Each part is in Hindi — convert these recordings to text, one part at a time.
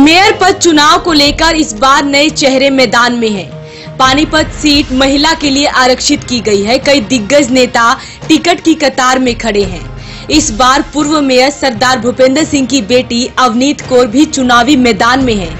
मेयर पद चुनाव को लेकर इस बार नए चेहरे मैदान में हैं। पानीपत सीट महिला के लिए आरक्षित की गई है। कई दिग्गज नेता टिकट की कतार में खड़े हैं। इस बार पूर्व मेयर सरदार भूपेंद्र सिंह की बेटी अवनीत कौर भी चुनावी मैदान में है।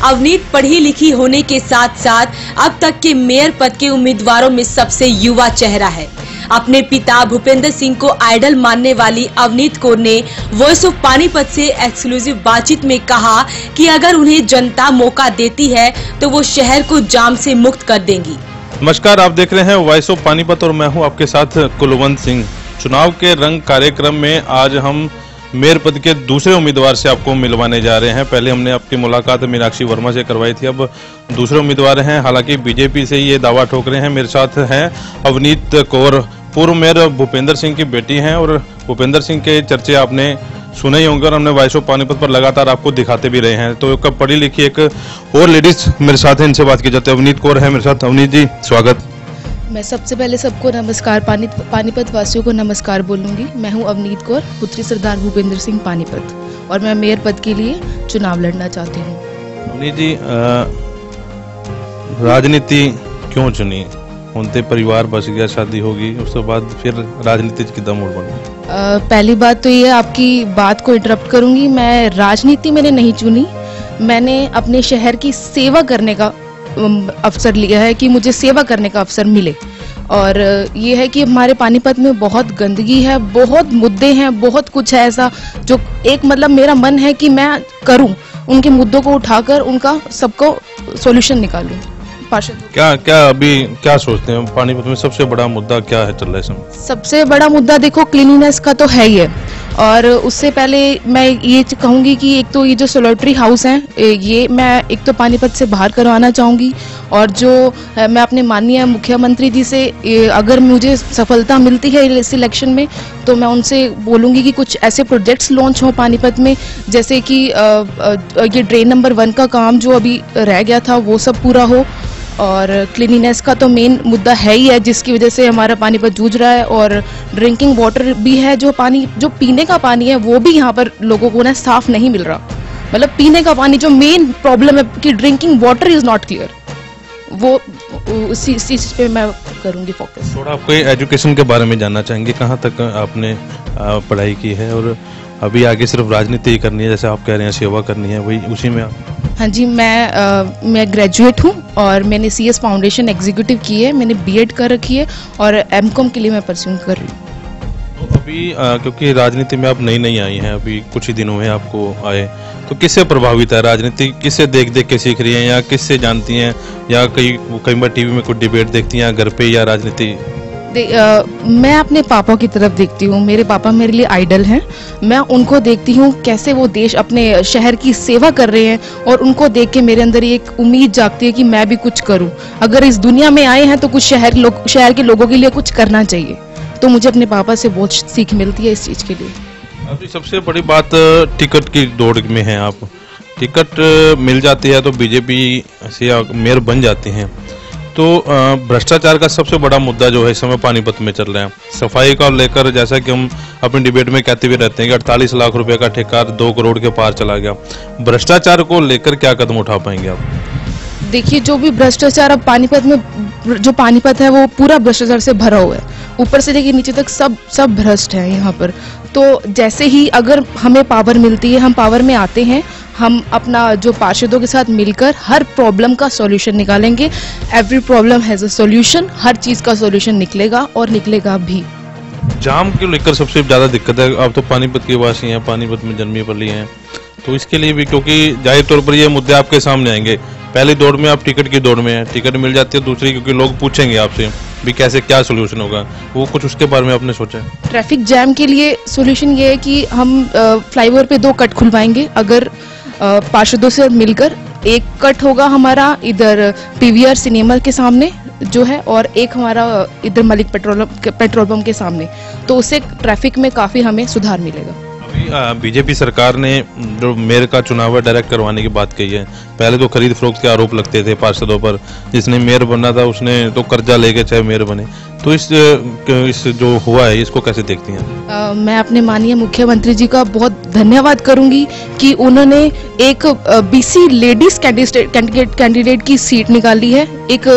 अवनीत पढ़ी लिखी होने के साथ साथ अब तक के मेयर पद के उम्मीदवारों में सबसे युवा चेहरा है। अपने पिता भूपेंद्र सिंह को आइडल मानने वाली अवनीत कौर ने वॉइस ऑफ पानीपत से एक्सक्लूसिव बातचीत में कहा कि अगर उन्हें जनता मौका देती है तो वो शहर को जाम से मुक्त कर देंगी। नमस्कार, आप देख रहे हैं वॉइस ऑफ पानीपत और मैं हूं आपके साथ कुलवंत सिंह। चुनाव के रंग कार्यक्रम में आज हम मेयर पद के दूसरे उम्मीदवार से आपको मिलवाने जा रहे हैं। पहले हमने आपकी मुलाकात मीनाक्षी वर्मा से करवाई थी, अब दूसरे उम्मीदवार हैं। हालांकि बीजेपी से ये दावा ठोक रहे हैं। मेरे साथ हैं अवनीत कौर, पूर्व मेयर भूपेंद्र सिंह की बेटी हैं और भूपेंद्र सिंह के चर्चे आपने सुने ही होंगे और हमने वॉइस ऑफ पानीपत पर लगातार आपको दिखाते भी रहे हैं। तो एक पढ़ी लिखी एक और लेडीज मेरे साथ है, इनसे बात की जाती है। अवनीत कौर है मेरे साथ। अवनीत जी, स्वागत। मैं सबसे पहले सबको नमस्कार, पानीपत वासियों को नमस्कार बोलूंगी। मैं हूं अवनीत कौर, पुत्री सरदार भूपेंद्र सिंह पानीपत, और मैं मेयर पद के लिए चुनाव लड़ना चाहती हूं। अवनीत जी, राजनीति क्यों चुनी? उनते परिवार बस गया, शादी होगी, उसके बाद फिर राजनीति की दम उड़ बना। पहली बात तो ये, आपकी बात को इंटरप्ट करूंगी। मैं राजनीति मैंने नहीं चुनी, मैंने अपने शहर की सेवा करने का अवसर लिया है कि मुझे सेवा करने का अवसर मिले। और ये है कि हमारे पानीपत में बहुत गंदगी है, बहुत मुद्दे हैं, बहुत कुछ है ऐसा जो एक मेरा मन है कि मैं करूं, उनके मुद्दों को उठाकर उनका सबको सॉल्यूशन निकालूं। क्या अभी क्या सोचते हैं पानीपत में सबसे बड़ा मुद्दा क्या है चल रहा है समय? सबसे बड़ा मुद्दा देखो क्लीनिनेस का तो है ही है, और उससे पहले मैं ये कहूंगी कि एक तो ये जो सोलेटरी हाउस हैं, ये मैं एक तो पानीपत से बाहर करवाना चाहूंगी। और जो मैं अपने माननीय मुख्यमंत्री जी से, अगर मुझे सफलता मिलती है इस इलेक्शन में, तो मैं उनसे बोलूंगी कि कुछ ऐसे प्रोजेक्ट्स लॉन्च हो पानीपत में, जैसे कि ये ड्रेन नंबर 1 का काम जो अभी रह गया था वो सब पूरा हो। और क्लीनिनेस का तो मेन मुद्दा है ही है, जिसकी वजह से हमारा पानीपत जूझ रहा है। और ड्रिंकिंग वाटर भी है, जो पीने का पानी है वो भी यहाँ पर लोगों को साफ नहीं मिल रहा। पीने का पानी जो मेन प्रॉब्लम है कि drinking water is not clear, वो उसी चीज पे मैं करूंगी फोकस। थोड़ा आपको एजुकेशन के बारे में जानना चाहेंगे, कहाँ तक आपने पढ़ाई की है और अभी आगे सिर्फ राजनीति ही करनी है, जैसे आप कह रहे हैं सेवा करनी है, वही उसी में आप? हाँ जी, मैं ग्रेजुएट हूँ और मैंने CS फाउंडेशन एग्जीक्यूटिव की है, मैंने BEd कर रखी है और MCOM के लिए मैं परस्यू कर रही हूँ। तो अभी क्योंकि राजनीति में आप नई आई हैं, अभी कुछ ही दिनों में आपको आए, तो किससे प्रभावित है राजनीति? किससे देख के सीख रही हैं या किससे जानती हैं, या कई बार टीवी में कुछ डिबेट देखती हैं घर पे, या राजनीति? मैं अपने पापा की तरफ देखती हूँ। मेरे पापा मेरे लिए आइडल हैं। मैं उनको देखती हूँ कैसे वो देश अपने शहर की सेवा कर रहे हैं, और उनको देख के मेरे अंदर एक उम्मीद जागती है कि मैं भी कुछ करूँ। अगर इस दुनिया में आए हैं तो कुछ शहर के लोगों के लिए कुछ करना चाहिए। तो मुझे अपने पापा से बहुत सीख मिलती है इस चीज़ के लिए। अभी सबसे बड़ी बात टिकट की दौड़ में है। आप टिकट मिल जाती है तो बीजेपी से मेयर बन जाती हैं, तो भ्रष्टाचार का सबसे बड़ा मुद्दा जो है इस समय पानीपत में चल रहा है, सफाई का लेकर, जैसा कि हम अपनी डिबेट में कहते भी रहते हैं कि 48 लाख रुपए का ठेका 2 करोड़ के पार चला गया। भ्रष्टाचार को लेकर क्या कदम उठा पाएंगे आप? देखिए, जो भी भ्रष्टाचार अब पानीपत में, जो पानीपत है वो पूरा भ्रष्टाचार से भरा हुआ है, ऊपर से लेकर नीचे तक सब भ्रष्ट है यहाँ पर। तो जैसे ही अगर हमें पावर मिलती है, हम पावर में आते हैं, हम अपना जो पार्षदों के साथ मिलकर हर प्रॉब्लम का सॉल्यूशन निकालेंगे। Every problem has a solution, हर चीज का सॉल्यूशन निकलेगा और निकलेगा भी। जाम को लेकर सबसे ज्यादा दिक्कत है। आप तो पानीपत के वासी हैं, पानीपत में जन्मी पली हैं, तो इसके लिए भी, क्योंकि जाहिर तौर पर ये मुद्दे आपके सामने आएंगे। पहली दौड़ में आप टिकट की दौड़ में हैं, टिकट मिल जाती है, दूसरी क्योंकि लोग पूछेंगे आपसे भी कैसे क्या सोल्यूशन होगा, वो कुछ उसके बारे में आपने सोचा है? ट्रैफिक जैम के लिए सोल्यूशन ये है कि हम फ्लाईओवर पे 2 कट खुलवाएंगे। अगर पार्षदों से मिलकर, एक कट होगा हमारा इधर PVR सिनेमा के सामने जो है, और एक हमारा इधर मलिक पेट्रोल पंप के सामने, तो उससे ट्रैफिक में काफी हमें सुधार मिलेगा। अभी बीजेपी सरकार ने जो मेयर का चुनाव है डायरेक्ट करवाने की बात कही है। पहले तो खरीद फरोख्त के आरोप लगते थे पार्षदों पर, जिसने मेयर बनना था उसने तो कर्जा लेके चाहे मेयर बने। तो इस जो हुआ है इसको कैसे देखती हैं? मैं अपने माननीय मुख्यमंत्री जी का बहुत धन्यवाद करूंगी कि उन्होंने एक बीसी लेडीज कैंडिडेट की सीट निकाली है। एक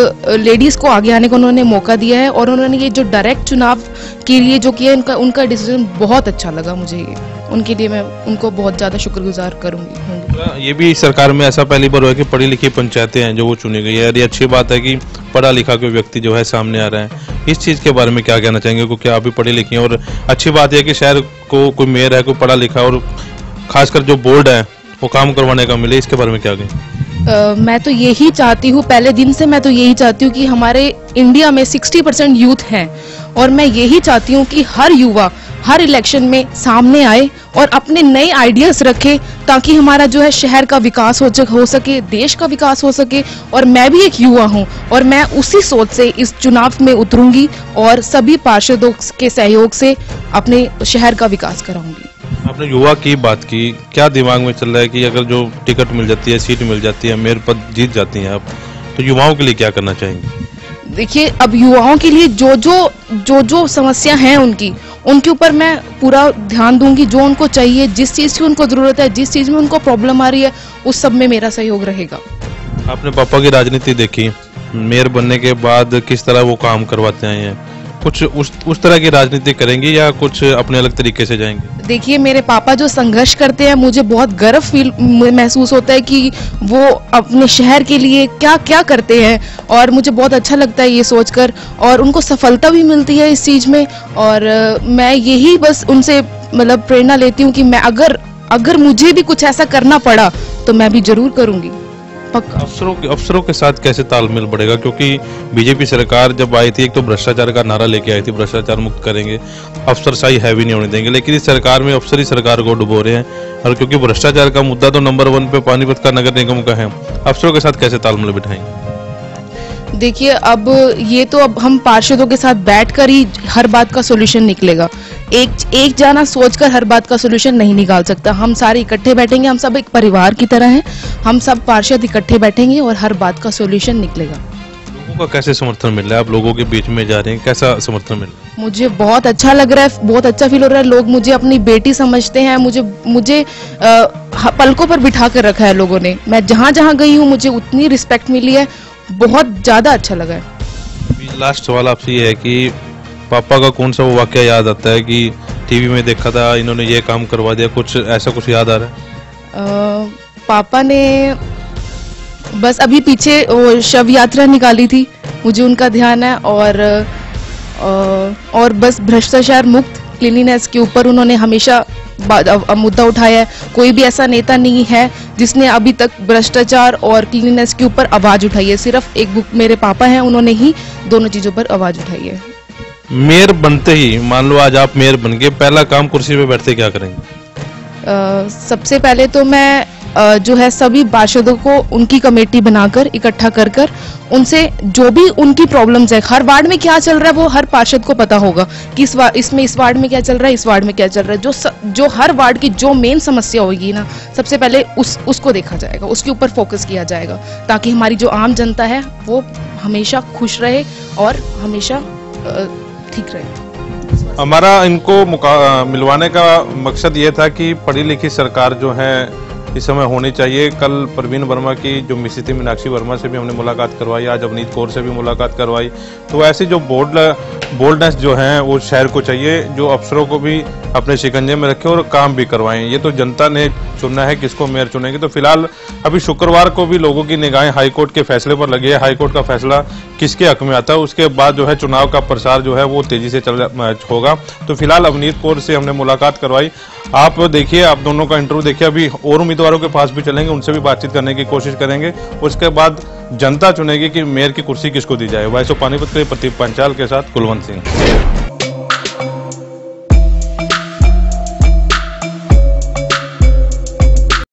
लेडीज को आगे आने का उन्होंने मौका दिया है और उन्होंने ये जो डायरेक्ट चुनाव के लिए जो किया उनका डिसीजन बहुत अच्छा लगा मुझे। ये उनके लिए मैं उनको बहुत ज्यादा शुक्रगुजार करूंगी। ये भी सरकार में ऐसा पहली बार हुआ कि पढ़ी लिखी पंचायतें हैं जो वो चुनी गई है। ये अच्छी बात है कि पढ़ा लिखा कोई व्यक्ति जो है सामने आ रहा है। इस चीज के बारे में क्या कहना चाहेंगे? क्योंकि आप भी पढ़ी लिखी हैं और अच्छी बात है कि शहर को कोई मेयर है, कोई पढ़ा लिखा और खासकर जो बोर्ड है वो काम करवाने का मिले। इसके बारे में क्या कहें? मैं तो यही चाहती हूँ, पहले दिन से मैं तो यही चाहती हूँ कि हमारे इंडिया में 60% यूथ हैं और मैं यही चाहती हूँ कि हर युवा हर इलेक्शन में सामने आए और अपने नए आइडियाज रखे ताकि हमारा जो है शहर का विकास हो सके, देश का विकास हो सके। और मैं भी एक युवा हूं और मैं उसी सोच से इस चुनाव में उतरूंगी और सभी पार्षदों के सहयोग से अपने शहर का विकास कराऊंगी। आपने युवा की बात की, क्या दिमाग में चल रहा है कि अगर जो टिकट मिल जाती है, सीट मिल जाती है, मेयर पद जीत जाती हैं आप, तो युवाओं के लिए क्या करना चाहेंगे? देखिए, अब युवाओं के लिए जो समस्या है उनके ऊपर मैं पूरा ध्यान दूंगी। जो उनको चाहिए, जिस चीज की उनको जरूरत है, जिस चीज में उनको प्रॉब्लम आ रही है, उस सब में मेरा सहयोग रहेगा। आपने पापा की राजनीति देखी, मेयर बनने के बाद किस तरह वो काम करवाते आए हैं, कुछ उस तरह की राजनीति करेंगे या कुछ अपने अलग तरीके से जाएंगे? देखिए, मेरे पापा जो संघर्ष करते हैं, मुझे बहुत गर्व महसूस होता है कि वो अपने शहर के लिए क्या क्या करते हैं और मुझे बहुत अच्छा लगता है ये सोचकर और उनको सफलता भी मिलती है इस चीज में। और मैं यही बस उनसे मतलब प्रेरणा लेती हूँ कि मैं अगर मुझे भी कुछ ऐसा करना पड़ा तो मैं भी जरूर करूंगी। अफसरों के साथ कैसे तालमेल बढ़ेगा? क्योंकि बीजेपी सरकार जब आई थी, एक तो भ्रष्टाचार का नारा लेके आई थी, भ्रष्टाचार मुक्त करेंगे, अफसरशाही हैवी नहीं होने देंगे। लेकिन इस सरकार में अफसर ही सरकार को डुबो रहे हैं और क्योंकि भ्रष्टाचार का मुद्दा तो नंबर 1 पे पानीपत का नगर निगम का है, अफसरों के साथ कैसे तालमेल बिठाएंगे? देखिए, अब हम पार्षदों के साथ बैठकर ही हर बात का सोल्यूशन निकलेगा। एक जाना सोचकर हर बात का सोल्यूशन नहीं निकाल सकता। हम सारे इकट्ठे बैठेंगे, हम सब एक परिवार की तरह हैं, हम सब पार्षद इकट्ठे बैठेंगे और हर बात का सोल्यूशन निकलेगा। लोगों का कैसे समर्थन मिल रहा है? आप लोगों के बीच में जा रहे हैं, कैसा समर्थन मिल रहा है? मुझे बहुत अच्छा लग रहा है, बहुत अच्छा फील हो रहा है। लोग मुझे अपनी बेटी समझते हैं, मुझे पलकों पर बिठा कर रखा है लोगों ने। मैं जहाँ जहाँ गई हूँ मुझे उतनी रिस्पेक्ट मिली है, बहुत ज्यादा अच्छा लगा है। लास्ट सवाल आपसे ये है कि पापा का कौन सा वो वाकया याद आता है कि टीवी में देखा था, इन्होंने ये काम करवा दिया, कुछ ऐसा कुछ याद आ रहा है? पापा ने बस अभी पीछे वो शव यात्रा निकाली थी, मुझे उनका ध्यान है। और बस भ्रष्टाचार मुक्त क्लीनिनेस के ऊपर उन्होंने हमेशा मुद्दा उठाया है। कोई भी ऐसा नेता नहीं है जिसने अभी तक भ्रष्टाचार और क्लीनिनेस के ऊपर आवाज उठाई है। सिर्फ मेरे पापा हैं, उन्होंने ही दोनों चीजों पर आवाज उठाई है। मेयर बनते ही, मान लो आज आप मेयर बन गए, पहला काम कुर्सी पे बैठते क्या करेंगे? सबसे पहले तो मैं जो है सभी पार्षदों को उनकी कमेटी बनाकर इकट्ठा कर उनसे जो भी उनकी प्रॉब्लम्स है, हर वार्ड में क्या चल रहा है वो हर पार्षद को पता होगा कि इस वार्ड में क्या चल रहा है, इस वार्ड में क्या चल रहा है। जो हर वार्ड की जो मेन समस्या होगी ना, सबसे पहले उसको देखा जाएगा, उसके ऊपर फोकस किया जाएगा ताकि हमारी जो आम जनता है वो हमेशा खुश रहे और हमेशा ठीक रहे। हमारा इनको मिलवाने का मकसद ये था कि पढ़ी लिखी सरकार जो है इस समय होनी चाहिए। कल प्रवीण वर्मा की जो मिसेज थी मीनाक्षी वर्मा से भी हमने मुलाकात करवाई, आज अवनीत कौर से भी मुलाकात करवाई। तो ऐसी जो बोल्डनेस जो है वो शहर को चाहिए, जो अफसरों को भी अपने शिकंजे में रखे और काम भी करवाएं। ये तो जनता ने चुनना है किसको मेयर चुनेंगे। तो फिलहाल अभी शुक्रवार को भी लोगों की निगाहें हाईकोर्ट के फैसले पर लगी है। हाईकोर्ट का फैसला किसके हक में आता है, उसके बाद जो है चुनाव का प्रचार जो है वो तेजी से होगा। तो फिलहाल अवनीत कौर से हमने मुलाकात करवाई। आप देखिए, आप दोनों का इंटरव्यू देखिए। अभी और उम्मीदवारों के पास भी चलेंगे, उनसे भी बातचीत करने की कोशिश करेंगे। उसके बाद जनता चुनेगी कि मेयर की कुर्सी किसको दी जाए। वॉइस ऑफ पानीपत के प्रदीप पंचाल के साथ कुलवंत सिंह।